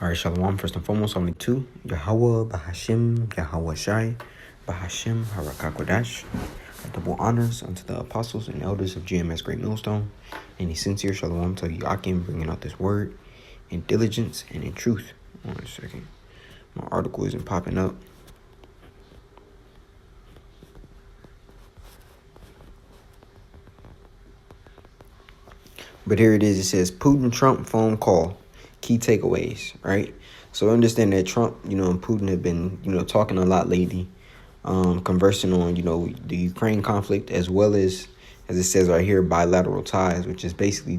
All right, Shalom. First and foremost, only two. Yahweh, Bahashim, Yahweh Shai, Bahashim, Harakakwadash. Double honors unto the apostles and elders of GMS Great Millstone. And a sincere Shalom to Yakim, bringing out this word in diligence and in truth. 1 second. My article isn't popping up. But here it is. It says Putin-Trump phone call. Key takeaways, right? So understand that Trump, and Putin have been, talking a lot lately, conversing on, the Ukraine conflict, as well as it says right here, bilateral ties, which is basically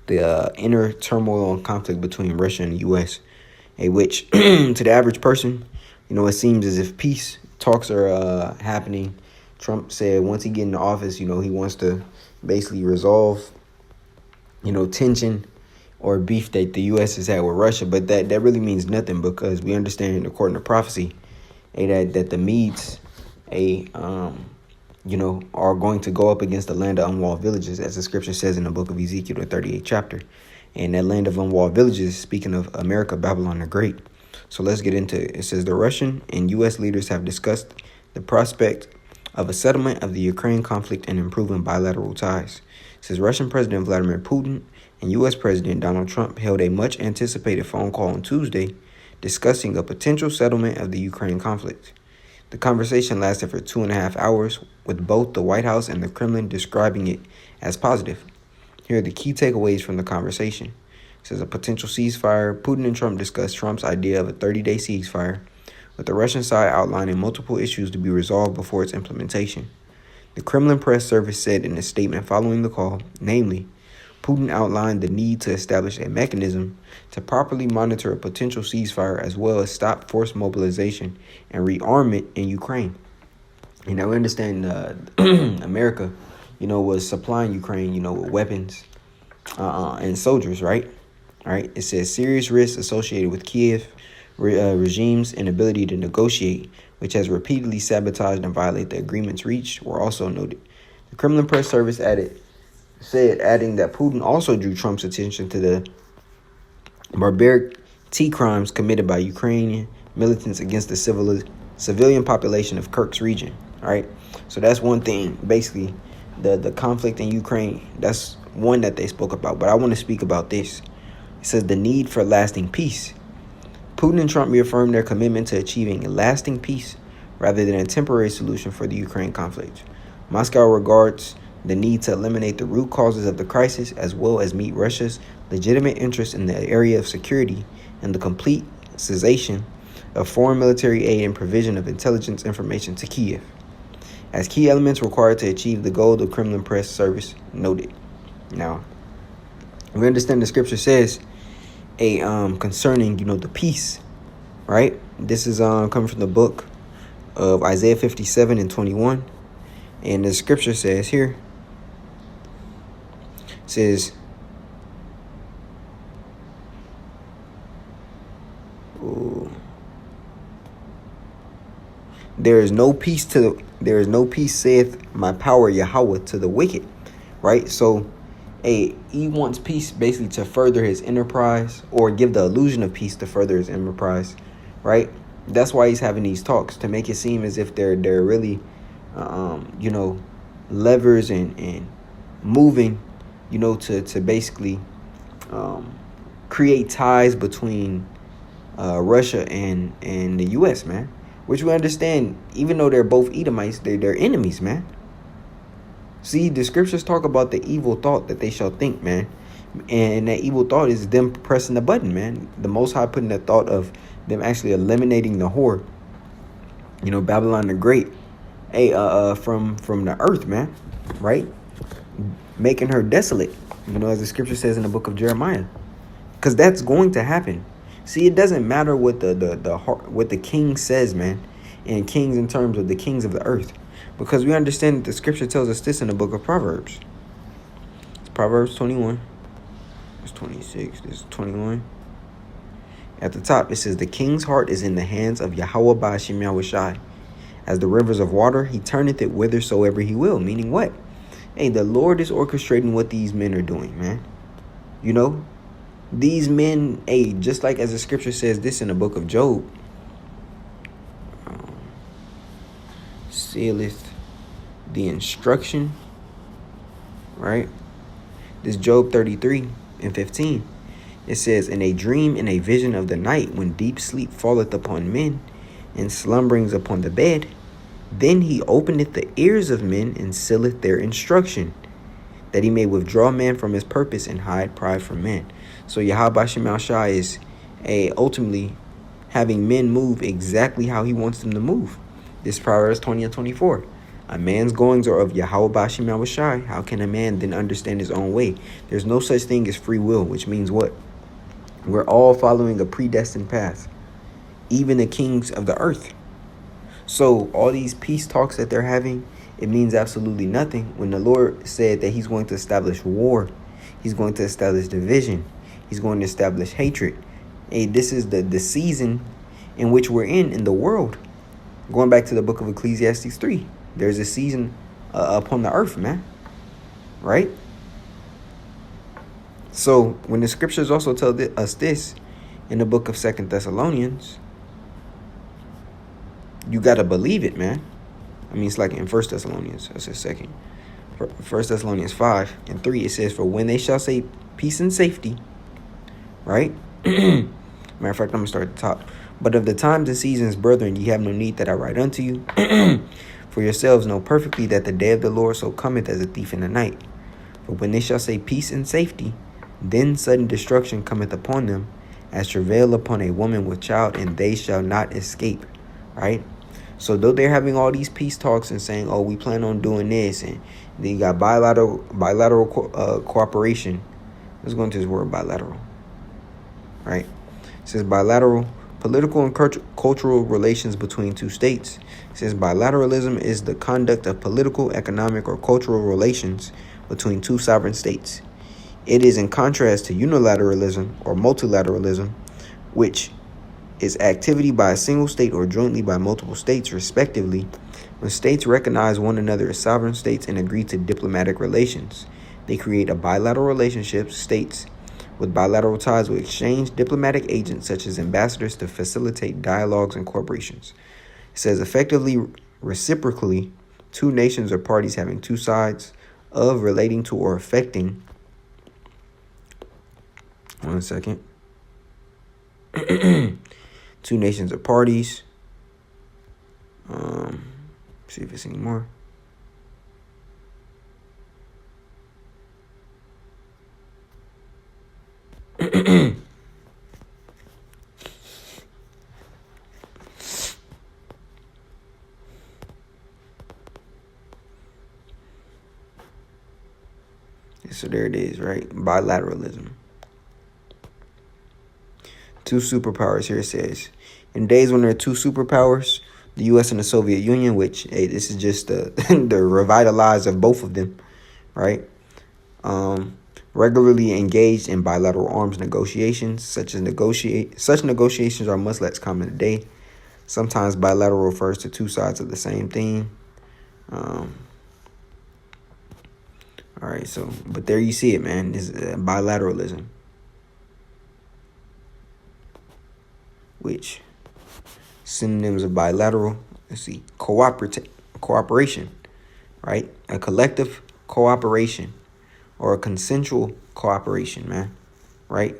the inner turmoil and conflict between Russia and the U.S., which to the average person, it seems as if peace talks are happening. Trump said once he get into office, he wants to basically resolve, tension or beef that the U.S. has had with Russia, but that really means nothing, because we understand, according to prophecy, that the Medes, are going to go up against the land of unwalled villages, as the scripture says in the book of Ezekiel, the 38th chapter. And that land of unwalled villages, speaking of America, Babylon the Great. So let's get into it. It says the Russian and U.S. leaders have discussed the prospect of a settlement of the Ukraine conflict and improving bilateral ties. It says Russian President Vladimir Putin and U.S. President Donald Trump held a much-anticipated phone call on Tuesday discussing a potential settlement of the Ukraine conflict. The conversation lasted for 2.5 hours, with both the White House and the Kremlin describing it as positive. Here are the key takeaways from the conversation. It says a potential ceasefire. Putin and Trump discussed Trump's idea of a 30-day ceasefire, with the Russian side outlining multiple issues to be resolved before its implementation. The Kremlin press service said in a statement following the call, namely, Putin outlined the need to establish a mechanism to properly monitor a potential ceasefire, as well as stop forced mobilization and rearmament in Ukraine. And I understand America, was supplying Ukraine, with weapons and soldiers, right? All right. It says serious risks associated with Kiev regime's inability to negotiate, which has repeatedly sabotaged and violated the agreements reached, were also noted. The Kremlin press service adding that Putin also drew Trump's attention to the barbaric crimes committed by Ukrainian militants against the civilian population of Kursk region. All right. So that's one thing. Basically, the conflict in Ukraine, that's one that they spoke about. But I want to speak about this. It says the need for lasting peace. Putin and Trump reaffirmed their commitment to achieving a lasting peace rather than a temporary solution for the Ukraine conflict. Moscow regards the need to eliminate the root causes of the crisis, as well as meet Russia's legitimate interest in the area of security and the complete cessation of foreign military aid and provision of intelligence information to Kiev, as key elements required to achieve the goal, the Kremlin press service noted. Now, we understand the scripture says concerning, the peace, right? This is coming from the book of Isaiah 57 and 21. And the scripture says here, says, there is no peace, saith my power Yahweh, to the wicked. Right? So he wants peace basically to further his enterprise, or give the illusion of peace to further his enterprise. Right? That's why he's having these talks, to make it seem as if they're really levers and moving, to basically create ties between Russia and the U.S., man. Which we understand, even though they're both Edomites, they're enemies, man. See, the scriptures talk about the evil thought that they shall think, man. And that evil thought is them pressing the button, man. The Most High putting the thought of them actually eliminating the whore, Babylon the Great, from the earth, man, right? Making her desolate, as the scripture says in the book of Jeremiah, because that's going to happen. See, it doesn't matter what the king says, man, and kings in terms of the kings of the earth, because we understand that the scripture tells us this in the book of Proverbs. It's Proverbs 21. It's 26. This is 21. At the top, it says, the king's heart is in the hands of Yahweh Ba'ashim Yahweh Shai. As the rivers of water, he turneth it whithersoever he will. Meaning what? Hey, the Lord is orchestrating what these men are doing, man. These men, just like as the scripture says this in the book of Job, sealeth the instruction, right? This Job 33:15. It says, in a dream, in a vision of the night, when deep sleep falleth upon men, and slumberings upon the bed, then he openeth the ears of men, and sealeth their instruction, that he may withdraw man from his purpose, and hide pride from man. So Yahweh Shemel Shai is ultimately having men move exactly how he wants them to move. This Proverbs 20:24. A man's goings are of Yahweh Shemel Shai. How can a man then understand his own way? There's no such thing as free will, which means what? We're all following a predestined path, even the kings of the earth. So all these peace talks that they're having, it means absolutely nothing when the Lord said that he's going to establish war. He's going to establish division. He's going to establish hatred. This is the season in which we're in the world. Going back to the book of Ecclesiastes 3, there's a season upon the earth, man. Right? So when the scriptures also tell us this in the book of 2 Thessalonians, you got to believe it, man. I mean, it's like in 1 Thessalonians, that's a second. 1 Thessalonians 5:3, it says, for when they shall say peace and safety, right? Matter of fact, I'm going to start at the top. But of the times and seasons, brethren, ye have no need that I write unto you. For yourselves know perfectly that the day of the Lord so cometh as a thief in the night. For when they shall say peace and safety, then sudden destruction cometh upon them, as travail upon a woman with child, and they shall not escape. Right? So though they're having all these peace talks and saying, oh, we plan on doing this, and they got bilateral cooperation. Let's go into this word bilateral. Right? It says bilateral political and cultural relations between two states. It says bilateralism is the conduct of political, economic, or cultural relations between two sovereign states. It is in contrast to unilateralism or multilateralism, which is activity by a single state or jointly by multiple states, respectively, when states recognize one another as sovereign states and agree to diplomatic relations. They create a bilateral relationship. States with bilateral ties will exchange diplomatic agents such as ambassadors to facilitate dialogues and cooperations. It says effectively, reciprocally, two nations or parties having two sides of, relating to, or affecting. One second. Two nations or parties. See if it's any more. So there it is, right? Bilateralism. Two superpowers here, it says. In days when there are two superpowers, the U.S. and the Soviet Union, which, this is just the revitalized of both of them, right? Regularly engaged in bilateral arms negotiations. Such negotiations are much less common today. Sometimes bilateral refers to two sides of the same thing. All right, so, but there you see it, man. This is bilateralism, which synonyms of bilateral, let's see, cooperation, right? A collective cooperation or a consensual cooperation, man, right?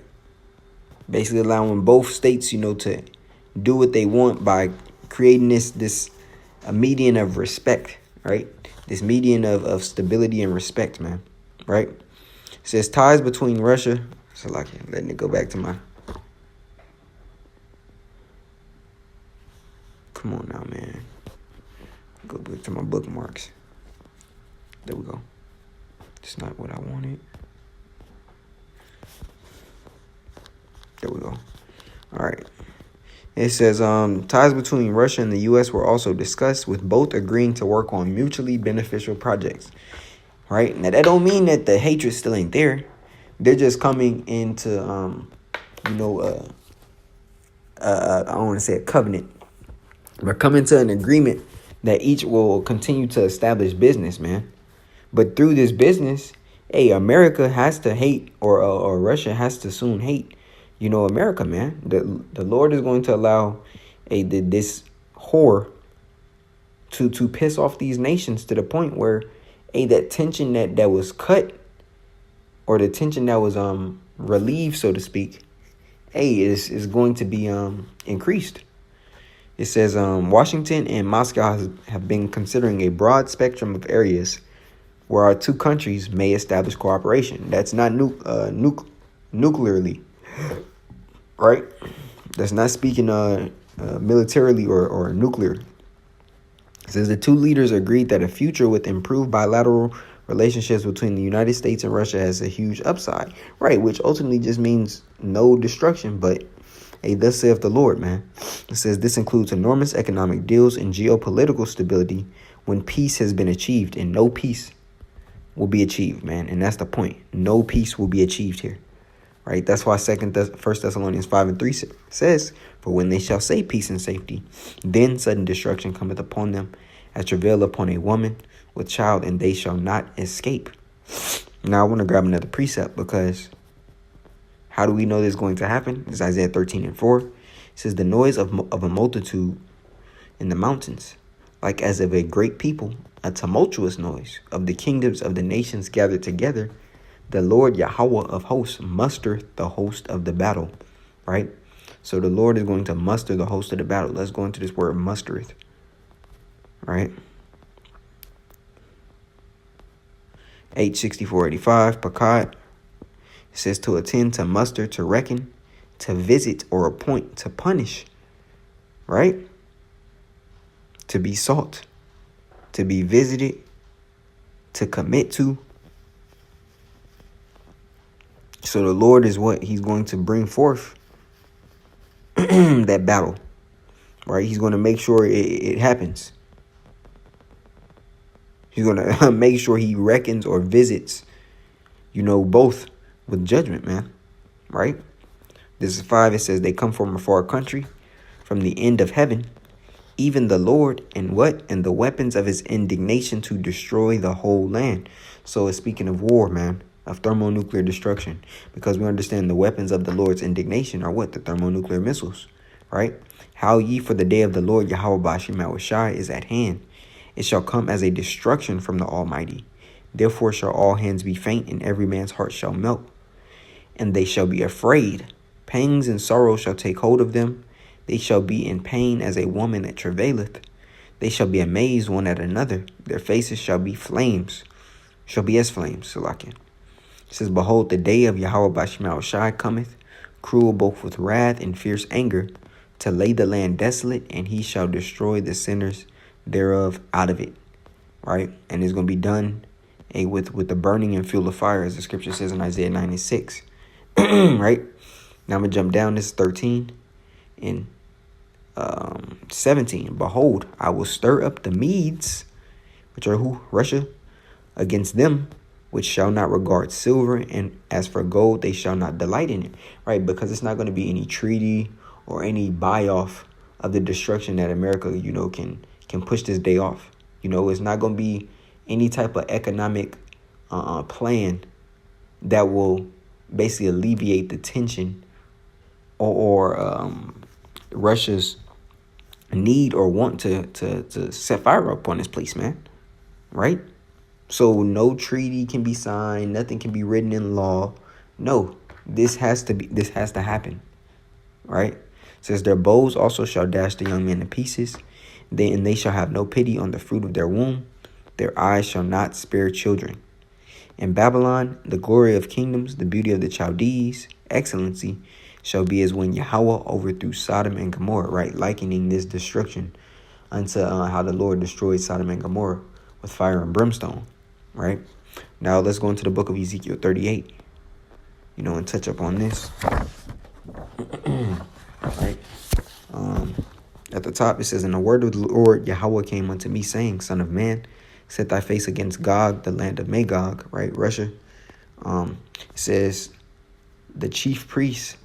Basically allowing both states, to do what they want by creating a median of respect, right? This median of stability and respect, man, right? It says ties between Russia. So like, letting it go back to my. Come on now, man. Go back to my bookmarks. There we go. It's not what I wanted. There we go. All right. It says ties between Russia and the U.S. were also discussed, with both agreeing to work on mutually beneficial projects. Right? Now, that don't mean that the hatred still ain't there. They're just coming into, I don't want to say a covenant, but coming to an agreement that each will continue to establish business, man. But through this business, Hey, America has to hate, or Russia has to soon hate, America, man. The Lord is going to allow this whore to piss off these nations to the point where that tension that was cut, or the tension that was relieved, so to speak, is going to be increased. It says Washington and Moscow have been considering a broad spectrum of areas where our two countries may establish cooperation. That's not nuclearly, right? That's not speaking militarily or nuclear. It says the two leaders agreed that a future with improved bilateral relationships between the United States and Russia has a huge upside, right? Which ultimately just means no destruction, but hey, thus saith the Lord, man. It says this includes enormous economic deals and geopolitical stability when peace has been achieved, and no peace will be achieved, man. And that's the point. No peace will be achieved here, right? That's why 1 Thessalonians 5:3 says, for when they shall say peace and safety, then sudden destruction cometh upon them as travail upon a woman with child, and they shall not escape. Now I want to grab another precept, because how do we know this is going to happen? It's Isaiah 13:4. It says, the noise of a multitude in the mountains, like as of a great people, a tumultuous noise of the kingdoms of the nations gathered together. The Lord Yahweh of hosts mustereth the host of the battle, right? So the Lord is going to muster the host of the battle. Let's go into this word mustereth, right? H6485, Pakad. It says to attend, to muster, to reckon, to visit or appoint, to punish, right? To be sought, to be visited, to commit to. So the Lord is what he's going to bring forth that battle, right? He's going to make sure it happens. He's going to make sure he reckons or visits, both with judgment, man, right? This is 5. It says they come from a far country, from the end of heaven, even the Lord, and what? And the weapons of his indignation to destroy the whole land. So it's speaking of war, man, of thermonuclear destruction, because we understand the weapons of the Lord's indignation are what? The thermonuclear missiles, right? How ye, for the day of the Lord Yahweh Bashim is at hand. It shall come as a destruction from the Almighty. Therefore shall all hands be faint, and every man's heart shall melt. And they shall be afraid. Pangs and sorrow shall take hold of them. They shall be in pain as a woman that travaileth. They shall be amazed one at another. Their faces shall be as flames. Salakia. It says, behold, the day of Yahweh Bashim Shai cometh, cruel both with wrath and fierce anger, to lay the land desolate, and he shall destroy the sinners thereof out of it, right? And it's going to be done with the burning and fuel of fire, as the scripture says in Isaiah 96, right? Now I'm going to jump down. This is 13 and 17. Behold, I will stir up the Medes, which are who? Russia, against them, which shall not regard silver, and as for gold, they shall not delight in it, right? Because it's not going to be any treaty or any buy-off of the destruction that America, can push this day off. It's not going to be any type of economic plan that will basically alleviate the tension or Russia's need or want to set fire up on this place, man, right? So no treaty can be signed, nothing can be written in law. No, this has to happen, right? It says their bows also shall dash the young men to pieces. They shall have no pity on the fruit of their womb. Their eyes shall not spare children. In Babylon, the glory of kingdoms, the beauty of the Chaldees, excellency, shall be as when Yahweh overthrew Sodom and Gomorrah, right? Likening this destruction unto how the Lord destroyed Sodom and Gomorrah with fire and brimstone, right? Now let's go into the book of Ezekiel 38, and touch up on this, right? At the top, it says, and the word of the Lord Yahweh came unto me, saying, Son of man, set thy face against Gog, the land of Magog, right? Russia. It says, the chief priests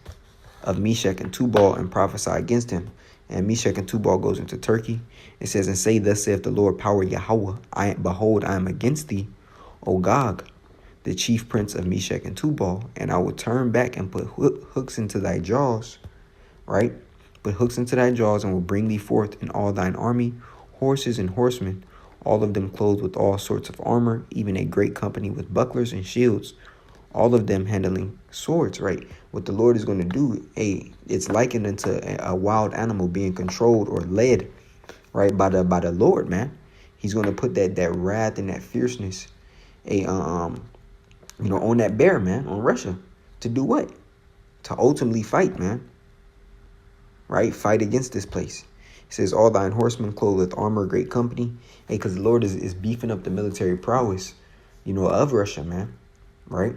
of Meshach and Tubal, and prophesy against him. And Meshach and Tubal goes into Turkey. It says, and say, thus saith the Lord, power Yahweh, behold, I am against thee, O Gog, the chief prince of Meshach and Tubal, and I will turn back and put hooks into thy jaws, right? Put hooks into thy jaws, and will bring thee forth in all thine army, horses and horsemen, all of them clothed with all sorts of armor, even a great company with bucklers and shields, all of them handling swords, right? What the Lord is going to do, it's likened into a wild animal being controlled or led, right, by the Lord, man. He's going to put that wrath and that fierceness, on that bear, man, on Russia, to do what? To ultimately fight, man. Right? Fight against this place. It says, all thine horsemen clothed with armor, great company. Because the Lord is beefing up the military prowess, of Russia, man. Right?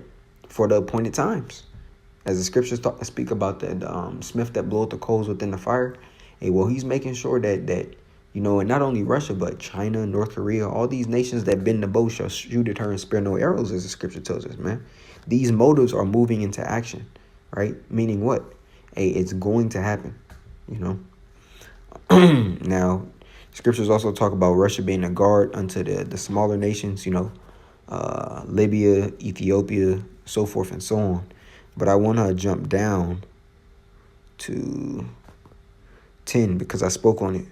For the appointed times. As the scriptures speak about the smith that bloweth the coals within the fire. He's making sure that and not only Russia, but China, North Korea, all these nations that bend the bow shall shoot at her and spare no arrows, as the scripture tells us, man. These motives are moving into action, right? Meaning what? It's going to happen, Now, scriptures also talk about Russia being a guard unto the smaller nations, Libya, Ethiopia, so forth and so on. But I want to jump down to 10 because I spoke on it.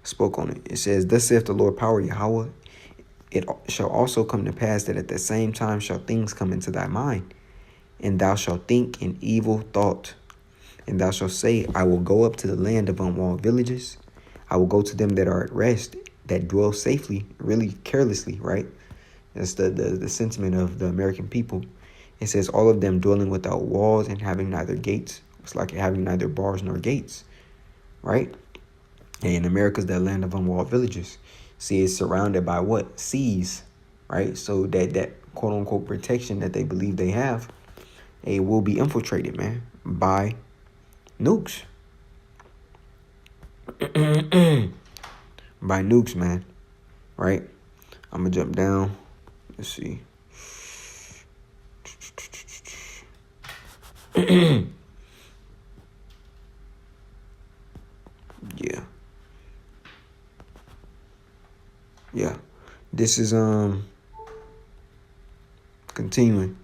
Spoke on it. It says, thus saith the Lord power Yahweh, it shall also come to pass that at the same time shall things come into thy mind, and thou shalt think an evil thought, and thou shalt say, I will go up to the land of unwalled villages. I will go to them that are at rest, that dwell safely, really carelessly, right? That's the sentiment of the American people. It says, all of them dwelling without walls and having neither gates. It's like having neither bars nor gates, right? And America's that land of unwalled villages. See, it's surrounded by what? Seas, right? So that quote unquote protection that they believe they have, it will be infiltrated, man, by nukes. By nukes, man, right? I'm gonna jump down. Let's see. Yeah. This is continuing.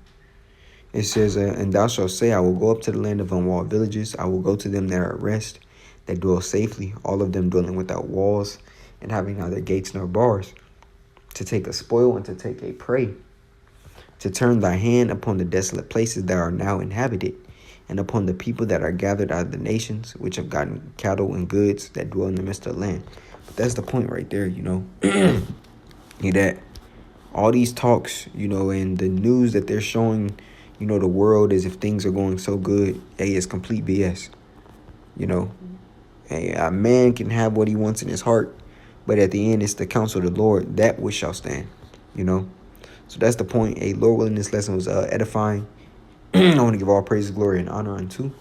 It says, and thou shalt say, I will go up to the land of unwalled villages. I will go to them that are at rest, that dwell safely, all of them dwelling without walls and having neither gates nor bars, to take a spoil and to take a prey, to turn thy hand upon the desolate places that are now inhabited, and upon the people that are gathered out of the nations, which have gotten cattle and goods that dwell in the midst of the land. But that's the point right there, that all these talks, and the news that they're showing, the world as if things are going so good, it's complete BS. A man can have what he wants in his heart, but at the end, it's the counsel of the Lord that which shall stand, So that's the point. Lord willing, this lesson was edifying. I want to give all praise, glory, and honor unto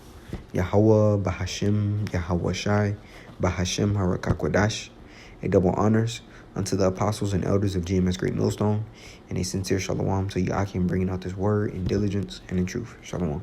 Yahweh, Bahashim, Yahweh Shai, Bahashim, Harakakwadash. Double honors unto the apostles and elders of GMS Great Millstone, and a sincere shalom to Yakim bringing out this word in diligence and in truth. Shalom.